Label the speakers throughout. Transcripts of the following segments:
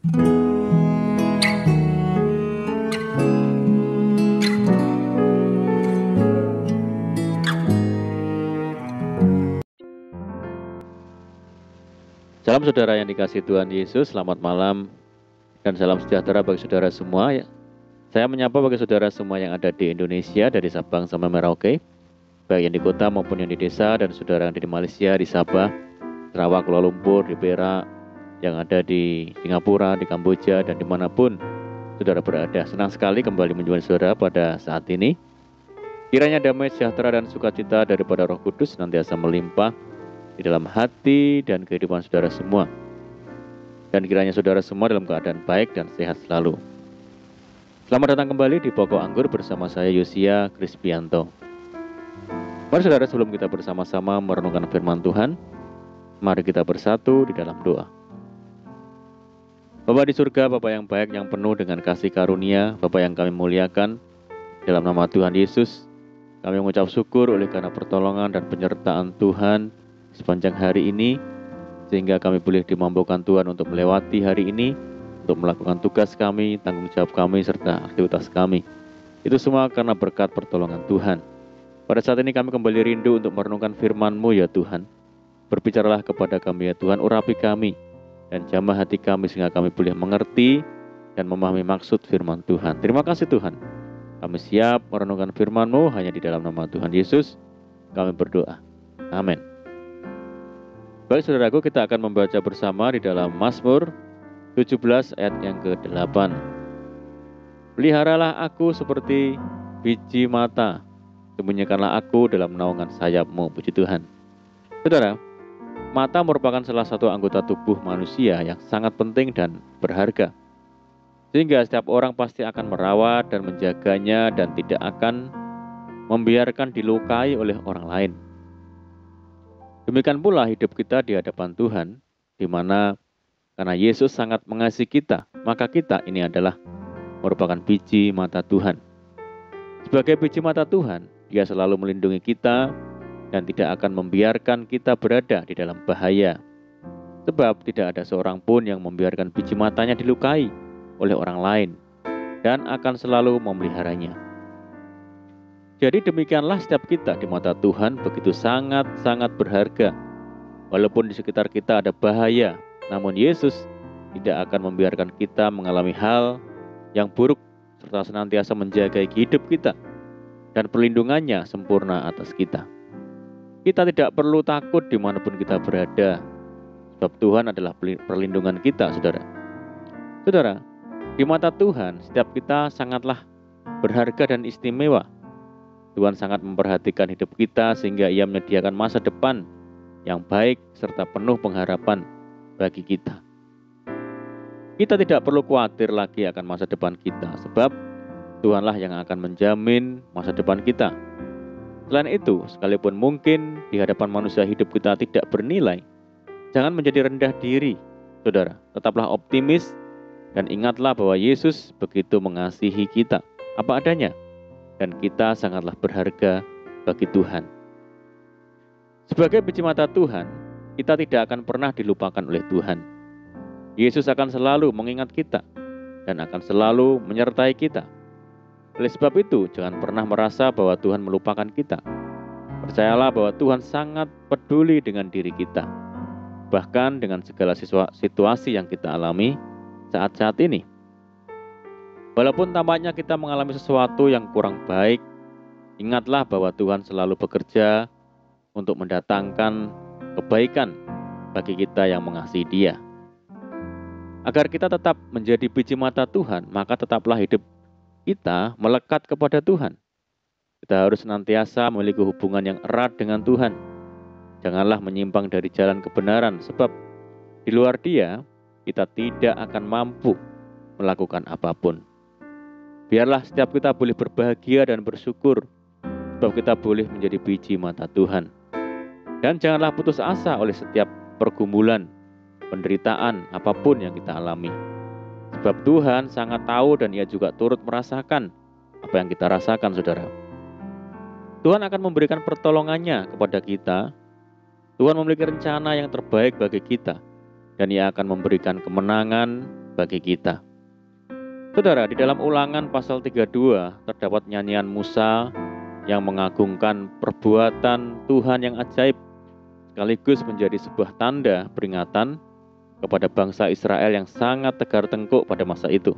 Speaker 1: Salam saudara yang dikasihi Tuhan Yesus, selamat malam dan salam sejahtera bagi saudara semua. Saya menyapa bagi saudara semua yang ada di Indonesia, dari Sabang sampai Merauke, baik yang di kota maupun yang di desa, dan saudara yang ada di Malaysia, di Sabah, Sarawak, Kuala Lumpur, di Perak, yang ada di Singapura, di Kamboja, dan dimanapun saudara berada. Senang sekali kembali menjumpai saudara pada saat ini. Kiranya damai, sejahtera, dan sukacita daripada Roh Kudus senantiasa melimpah di dalam hati dan kehidupan saudara semua. Dan kiranya saudara semua dalam keadaan baik dan sehat selalu. Selamat datang kembali di Pokok Anggur bersama saya Yosia Krispianto. Mari saudara, sebelum kita bersama-sama merenungkan firman Tuhan, mari kita bersatu di dalam doa. Bapa di surga, Bapa yang baik, yang penuh dengan kasih karunia, Bapa yang kami muliakan, dalam nama Tuhan Yesus, kami mengucap syukur oleh karena pertolongan dan penyertaan Tuhan sepanjang hari ini, sehingga kami boleh dimampukan Tuhan untuk melewati hari ini, untuk melakukan tugas kami, tanggung jawab kami, serta aktivitas kami. Itu semua karena berkat pertolongan Tuhan. Pada saat ini kami kembali rindu untuk merenungkan firman-Mu ya Tuhan. Berbicaralah kepada kami ya Tuhan, urapi kami dan jamah hati kami sehingga kami boleh mengerti dan memahami maksud firman Tuhan. Terima kasih Tuhan. Kami siap merenungkan firman-Mu hanya di dalam nama Tuhan Yesus. Kami berdoa. Amin. Baik saudaraku, kita akan membaca bersama di dalam Mazmur 17 ayat yang ke-8. Peliharalah aku seperti biji mata, sembunyikanlah aku dalam naungan sayap-Mu. Puji Tuhan. Saudara, mata merupakan salah satu anggota tubuh manusia yang sangat penting dan berharga. Sehingga setiap orang pasti akan merawat dan menjaganya dan tidak akan membiarkan dilukai oleh orang lain. Demikian pula hidup kita di hadapan Tuhan, di mana karena Yesus sangat mengasihi kita, maka kita ini adalah merupakan biji mata Tuhan. Sebagai biji mata Tuhan, Dia selalu melindungi kita dan tidak akan membiarkan kita berada di dalam bahaya. Sebab tidak ada seorang pun yang membiarkan biji matanya dilukai oleh orang lain dan akan selalu memeliharanya. Jadi demikianlah setiap kita di mata Tuhan begitu sangat-sangat berharga. Walaupun di sekitar kita ada bahaya, namun Yesus tidak akan membiarkan kita mengalami hal yang buruk serta senantiasa menjaga hidup kita dan perlindungannya sempurna atas kita. Kita tidak perlu takut dimanapun kita berada, sebab Tuhan adalah perlindungan kita, saudara. Saudara, di mata Tuhan setiap kita sangatlah berharga dan istimewa. Tuhan sangat memperhatikan hidup kita sehingga Ia menyediakan masa depan yang baik serta penuh pengharapan bagi kita. Kita tidak perlu khawatir lagi akan masa depan kita, sebab Tuhanlah yang akan menjamin masa depan kita. Selain itu, sekalipun mungkin di hadapan manusia hidup kita tidak bernilai, jangan menjadi rendah diri, saudara. Tetaplah optimis dan ingatlah bahwa Yesus begitu mengasihi kita apa adanya. Dan kita sangatlah berharga bagi Tuhan. Sebagai biji mata Tuhan, kita tidak akan pernah dilupakan oleh Tuhan. Yesus akan selalu mengingat kita dan akan selalu menyertai kita. Oleh sebab itu, jangan pernah merasa bahwa Tuhan melupakan kita. Percayalah bahwa Tuhan sangat peduli dengan diri kita, bahkan dengan segala situasi yang kita alami saat-saat ini. Walaupun tampaknya kita mengalami sesuatu yang kurang baik, ingatlah bahwa Tuhan selalu bekerja untuk mendatangkan kebaikan bagi kita yang mengasihi Dia. Agar kita tetap menjadi biji mata Tuhan, maka tetaplah hidup kita melekat kepada Tuhan. Kita harus senantiasa memiliki hubungan yang erat dengan Tuhan. Janganlah menyimpang dari jalan kebenaran, sebab di luar Dia, kita tidak akan mampu melakukan apapun. Biarlah setiap kita boleh berbahagia dan bersyukur, sebab kita boleh menjadi biji mata Tuhan. Dan janganlah putus asa oleh setiap pergumulan, penderitaan, apapun yang kita alami. Sebab Tuhan sangat tahu dan Ia juga turut merasakan apa yang kita rasakan, saudara. Tuhan akan memberikan pertolongannya kepada kita. Tuhan memiliki rencana yang terbaik bagi kita. Dan Ia akan memberikan kemenangan bagi kita. Saudara, di dalam Ulangan pasal 32 terdapat nyanyian Musa yang mengagungkan perbuatan Tuhan yang ajaib, sekaligus menjadi sebuah tanda peringatan kepada bangsa Israel yang sangat tegar tengkuk pada masa itu.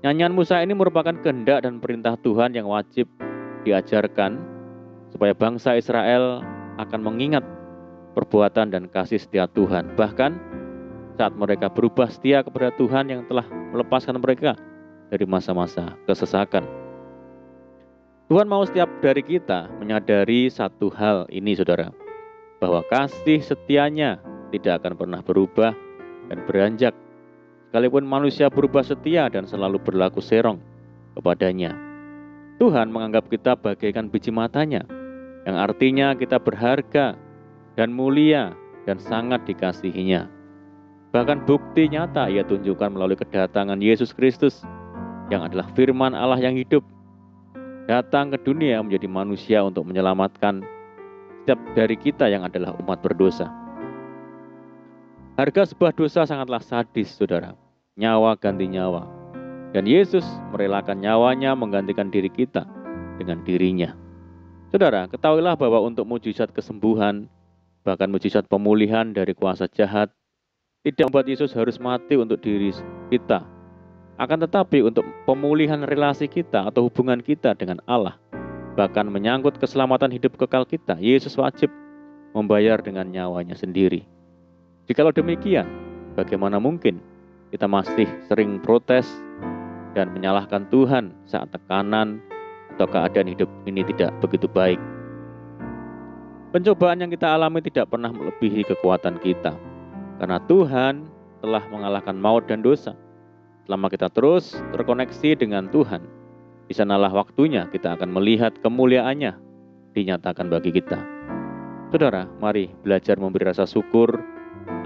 Speaker 1: Nyanyian Musa ini merupakan kehendak dan perintah Tuhan yang wajib diajarkan supaya bangsa Israel akan mengingat perbuatan dan kasih setia Tuhan. Bahkan saat mereka berubah setia kepada Tuhan yang telah melepaskan mereka dari masa-masa kesesakan. Tuhan mau setiap dari kita menyadari satu hal ini, saudara, bahwa kasih setianya tidak akan pernah berubah dan beranjak, sekalipun manusia berubah setia dan selalu berlaku serong kepadanya. Tuhan menganggap kita bagaikan biji matanya, yang artinya kita berharga dan mulia dan sangat dikasihinya. Bahkan bukti nyata ia tunjukkan melalui kedatangan Yesus Kristus, yang adalah firman Allah yang hidup, datang ke dunia menjadi manusia untuk menyelamatkan setiap dari kita yang adalah umat berdosa. Harga sebuah dosa sangatlah sadis, saudara. Nyawa ganti nyawa. Dan Yesus merelakan nyawanya menggantikan diri kita dengan dirinya. Saudara, ketahuilah bahwa untuk mujizat kesembuhan, bahkan mujizat pemulihan dari kuasa jahat, tidak membuat Yesus harus mati untuk diri kita. Akan tetapi untuk pemulihan relasi kita atau hubungan kita dengan Allah, bahkan menyangkut keselamatan hidup kekal kita, Yesus wajib membayar dengan nyawanya sendiri. Jikalau demikian, bagaimana mungkin kita masih sering protes dan menyalahkan Tuhan saat tekanan atau keadaan hidup ini tidak begitu baik? Pencobaan yang kita alami tidak pernah melebihi kekuatan kita, karena Tuhan telah mengalahkan maut dan dosa. Selama kita terus terkoneksi dengan Tuhan, di sanalah waktunya kita akan melihat kemuliaannya dinyatakan bagi kita. Saudara, mari belajar memberi rasa syukur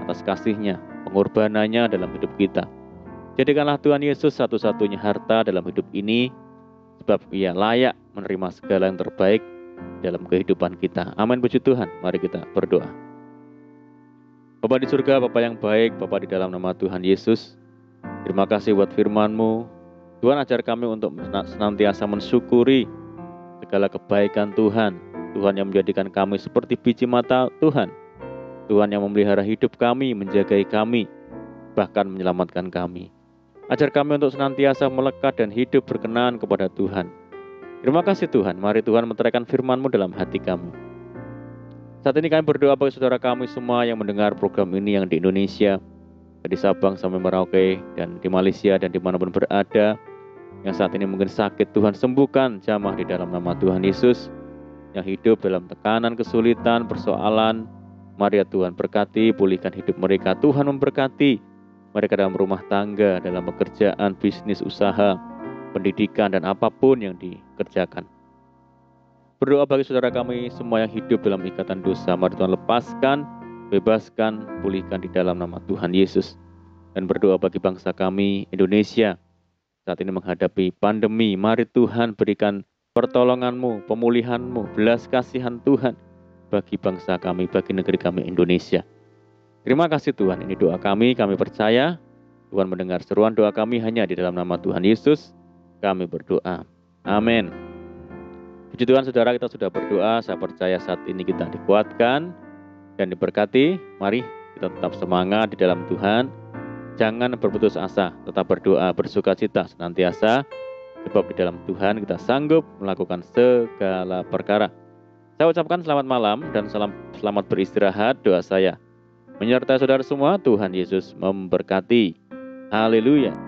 Speaker 1: atas kasih-Nya, pengorbanannya dalam hidup kita. Jadikanlah Tuhan Yesus satu-satunya harta dalam hidup ini, sebab Ia layak menerima segala yang terbaik dalam kehidupan kita. Amin, puji Tuhan. Mari kita berdoa. Bapa di surga, Bapa yang baik, Bapa di dalam nama Tuhan Yesus, terima kasih buat firman-Mu. Tuhan, ajar kami untuk senantiasa mensyukuri segala kebaikan Tuhan. Tuhan yang menjadikan kami seperti biji mata Tuhan. Tuhan yang memelihara hidup kami, menjagai kami, bahkan menyelamatkan kami. Ajar kami untuk senantiasa melekat dan hidup berkenan kepada Tuhan. Terima kasih Tuhan. Mari Tuhan meteraikan firman-Mu dalam hati kami. Saat ini kami berdoa bagi saudara kami semua yang mendengar program ini, yang di Indonesia, dari Sabang sampai Merauke, dan di Malaysia, dan dimanapun berada, yang saat ini mungkin sakit. Tuhan, sembuhkan jamah di dalam nama Tuhan Yesus, yang hidup dalam tekanan, kesulitan, persoalan. Mari ya Tuhan, berkati, pulihkan hidup mereka. Tuhan memberkati mereka dalam rumah tangga, dalam pekerjaan, bisnis, usaha, pendidikan, dan apapun yang dikerjakan. Berdoa bagi saudara kami semua yang hidup dalam ikatan dosa. Mari Tuhan lepaskan, bebaskan, pulihkan di dalam nama Tuhan Yesus. Dan berdoa bagi bangsa kami, Indonesia, saat ini menghadapi pandemi. Mari Tuhan berikan pertolongan-Mu, pemulihan-Mu, belas kasihan Tuhan bagi bangsa kami, bagi negeri kami, Indonesia. Terima kasih Tuhan, ini doa kami percaya Tuhan mendengar seruan doa kami hanya di dalam nama Tuhan Yesus. Kami berdoa. Amin. Puji Tuhan, saudara, kita sudah berdoa. Saya percaya saat ini kita dikuatkan dan diberkati. Mari kita tetap semangat di dalam Tuhan. Jangan berputus asa, tetap berdoa, bersukacita senantiasa. Sebab di dalam Tuhan kita sanggup melakukan segala perkara. Saya ucapkan selamat malam dan selamat beristirahat. Doa saya menyertai saudara semua. Tuhan Yesus memberkati. Haleluya.